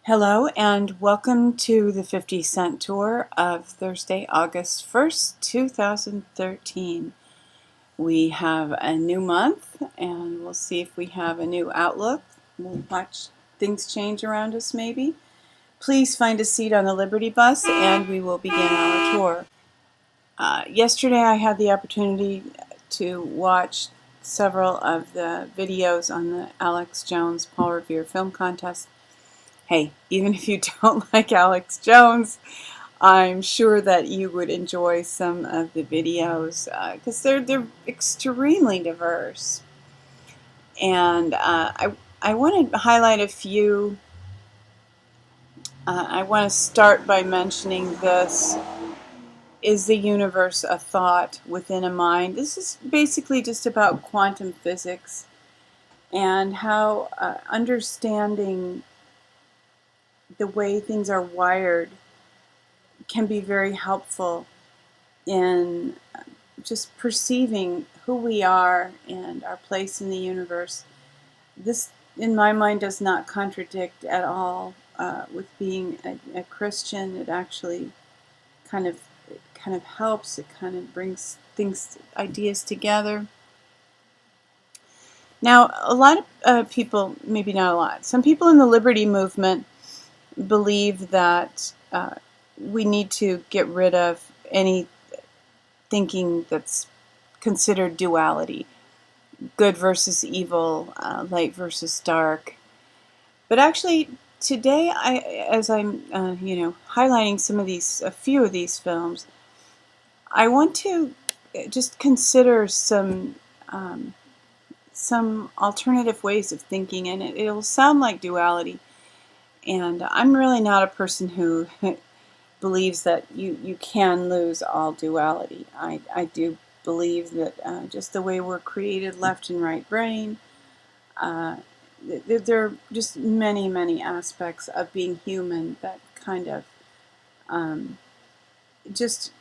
Hello and welcome to the 50-cent tour of Thursday, August 1st, 2013. We have a new month and we'll see if we have a new outlook. We'll watch things change around us maybe. Please find a seat on the Liberty Bus and we will begin our tour. Yesterday I had the opportunity to watch several of the videos on the Alex Jones Paul Revere Film Contest. Hey, even if you don't like Alex Jones, I'm sure that you would enjoy some of the videos because they're extremely diverse. And I want to highlight a few. I want to start by mentioning this. Is the universe a thought within a mind? This is basically just about quantum physics and how understanding the way things are wired can be very helpful in just perceiving who we are and our place in the universe. This, in my mind, does not contradict at all with being a Christian. It actually kind of helps. It kind of brings ideas together. Now, a lot of people, maybe not a lot, some people in the liberty movement believe that we need to get rid of any thinking that's considered duality, good versus evil, light versus dark. But actually, today, as I'm highlighting a few of these films, I want to just consider some alternative ways of thinking, and it'll sound like duality. And I'm really not a person who believes that you can lose all duality. I do believe that just the way we're created, left and right brain, there are just many aspects of being human that kind of just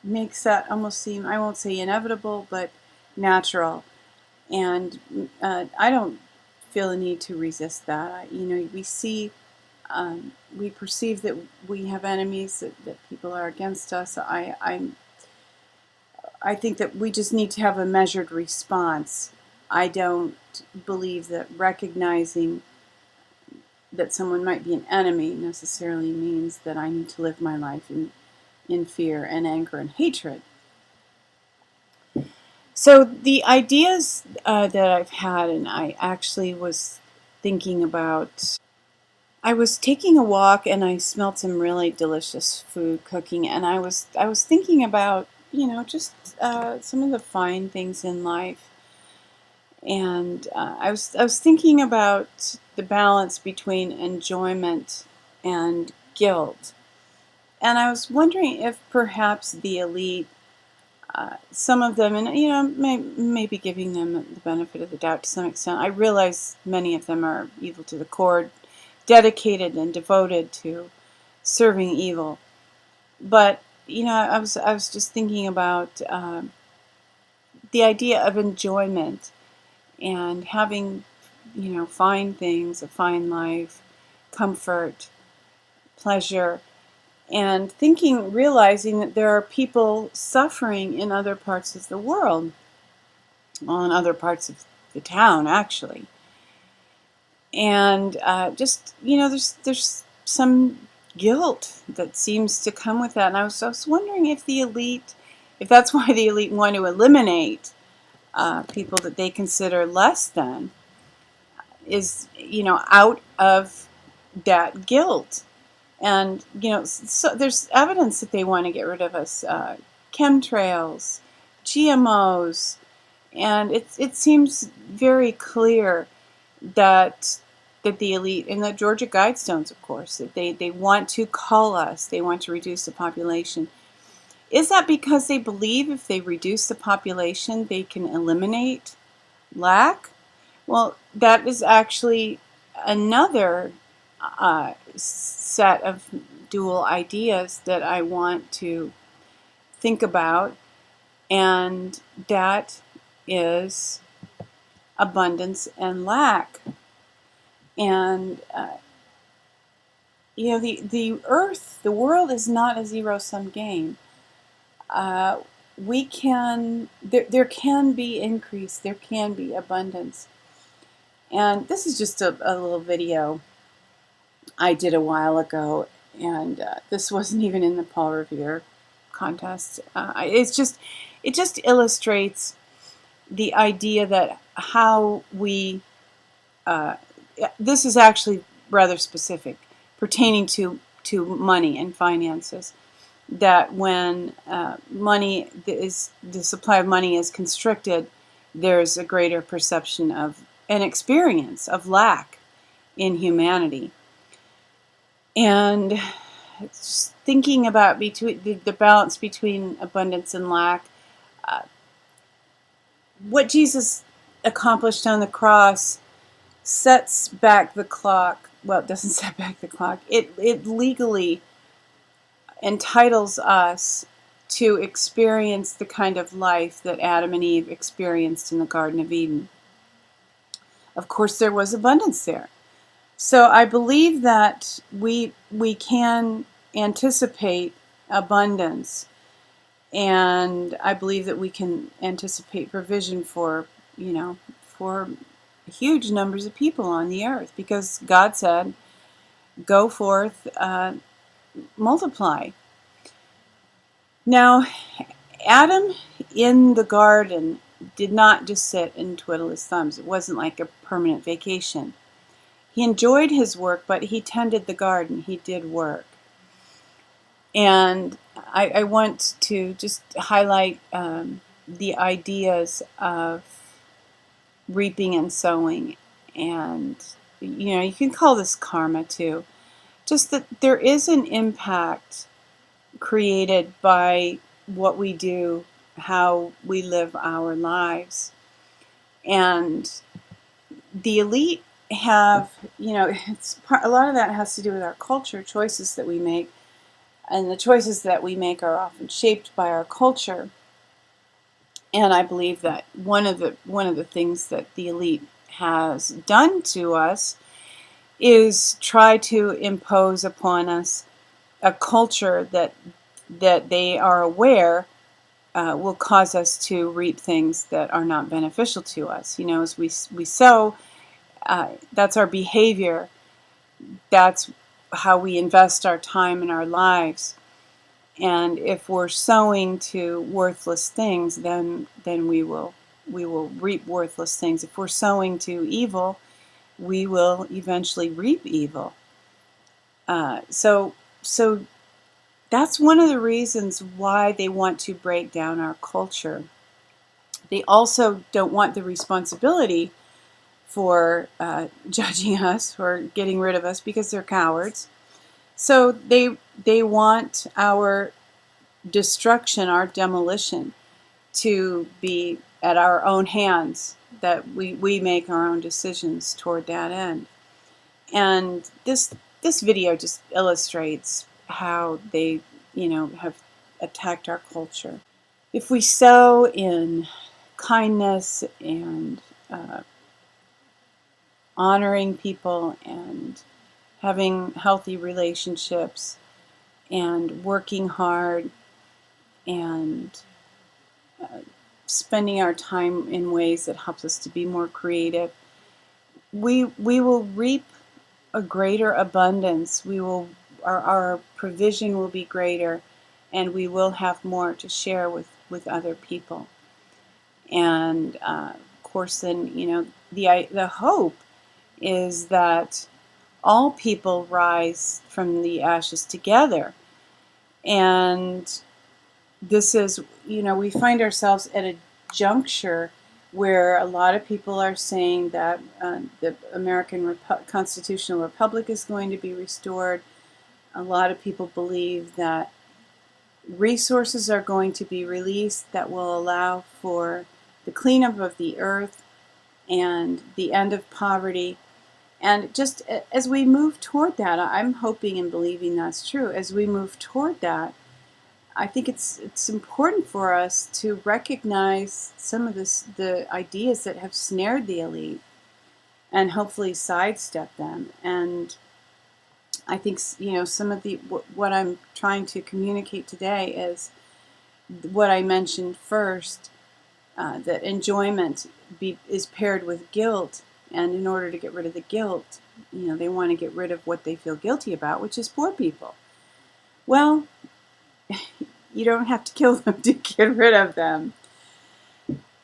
makes that almost seem, I won't say inevitable, but natural. And I don't feel a need to resist that. We see, we perceive that we have enemies, that people are against us. I think that we just need to have a measured response. I don't believe that recognizing that someone might be an enemy necessarily means that I need to live my life in fear and anger and hatred. So the ideas that I've had, and I actually was thinking about, I was taking a walk and I smelled some really delicious food cooking, and I was thinking about just some of the fine things in life, and I was thinking about the balance between enjoyment and guilt, and I was wondering if perhaps the elite, some of them, and maybe giving them the benefit of the doubt to some extent. I realize many of them are evil to the core, dedicated and devoted to serving evil. But I was just thinking about the idea of enjoyment and having fine things, a fine life, comfort, pleasure. And realizing that there are people suffering in other parts of the world, well, in other parts of the town, actually. And there's some guilt that seems to come with that. And I was wondering if that's why the elite want to eliminate people that they consider less than, is out of that guilt. And so there's evidence that they want to get rid of us, chemtrails, GMOs, and it seems very clear that the elite, and the Georgia Guidestones, of course, that they want to cull us, they want to reduce the population. Is that because they believe if they reduce the population, they can eliminate lack? Well, that is actually another set of dual ideas that I want to think about, and that is abundance and lack. And the earth, the world is not a zero-sum game. We can there can be increase, there can be abundance, and this is just a little video I did a while ago, and this wasn't even in the Paul Revere contest. It just illustrates the idea that how we this is actually rather specific, pertaining to money and finances. That when the supply of money is constricted, there's a greater perception of an experience of lack in humanity. And just thinking about between the balance between abundance and lack, what Jesus accomplished on the cross sets back the clock. Well, it doesn't set back the clock. It legally entitles us to experience the kind of life that Adam and Eve experienced in the Garden of Eden. Of course, there was abundance there. So I believe that we can anticipate abundance, and I believe that we can anticipate provision for huge numbers of people on the earth, because God said, "Go forth, multiply." Now, Adam in the garden did not just sit and twiddle his thumbs. It wasn't like a permanent vacation. He enjoyed his work, but he tended the garden. He did work. And I want to just highlight the ideas of reaping and sowing. And, you can call this karma too. Just that there is an impact created by what we do, how we live our lives. And the elite have, a lot of that has to do with our culture, choices that we make, and the choices that we make are often shaped by our culture. And I believe that one of the things that the elite has done to us is try to impose upon us a culture that they are aware will cause us to reap things that are not beneficial to us. As we sow, that's our behavior. That's how we invest our time and our lives. And if we're sowing to worthless things, then we will reap worthless things. If we're sowing to evil, we will eventually reap evil. So that's one of the reasons why they want to break down our culture. They also don't want the responsibility for judging us or getting rid of us, because they're cowards. So they want our destruction, our demolition, to be at our own hands, that we make our own decisions toward that end. And this video just illustrates how they have attacked our culture. If we sow in kindness and honoring people and having healthy relationships and working hard and spending our time in ways that helps us to be more creative, we will reap a greater abundance. Our provision will be greater, and we will have more to share with other people. And of course, then the hope is that all people rise from the ashes together. And this is, we find ourselves at a juncture where a lot of people are saying that the American Constitutional Republic is going to be restored. A lot of people believe that resources are going to be released that will allow for the cleanup of the earth and the end of poverty. And just as we move toward that, I'm hoping and believing that's true. As we move toward that, I think it's important for us to recognize some of the ideas that have snared the elite, and hopefully sidestep them. And I think, some of the what I'm trying to communicate today is what I mentioned first, that enjoyment is paired with guilt, and in order to get rid of the guilt, they want to get rid of what they feel guilty about, which is poor people. Well, you don't have to kill them to get rid of them.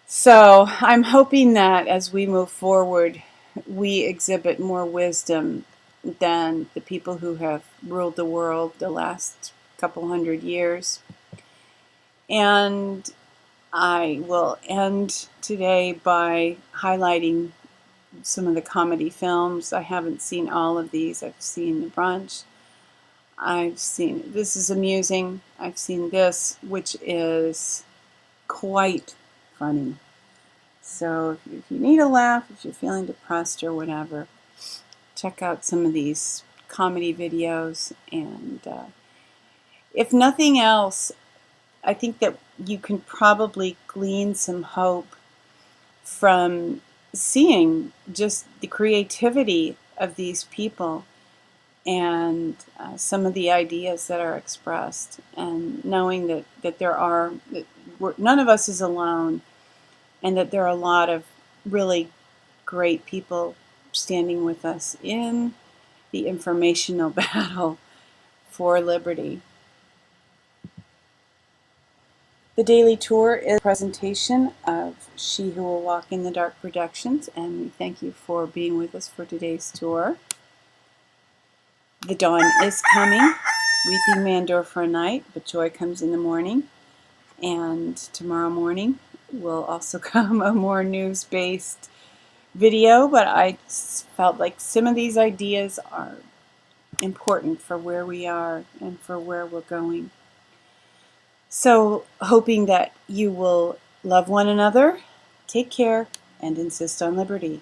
So I'm hoping that as we move forward, we exhibit more wisdom than the people who have ruled the world the last couple hundred years. And I will end today by highlighting some of the comedy films. I haven't seen all of these. I've seen a bunch. This is amusing. I've seen this, which is quite funny. So if you need a laugh, if you're feeling depressed or whatever, check out some of these comedy videos. And if nothing else, I think that you can probably glean some hope from seeing just the creativity of these people and some of the ideas that are expressed, and knowing that none of us is alone, and that there are a lot of really great people standing with us in the informational battle for liberty. The Daily Tour is a presentation of She Who Will Walk in the Dark Productions, and we thank you for being with us for today's tour. The dawn is coming. Weeping may endure for a night, but joy comes in the morning. And tomorrow morning will also come a more news-based video, but I felt like some of these ideas are important for where we are and for where we're going. So, hoping that you will love one another, take care, and insist on liberty.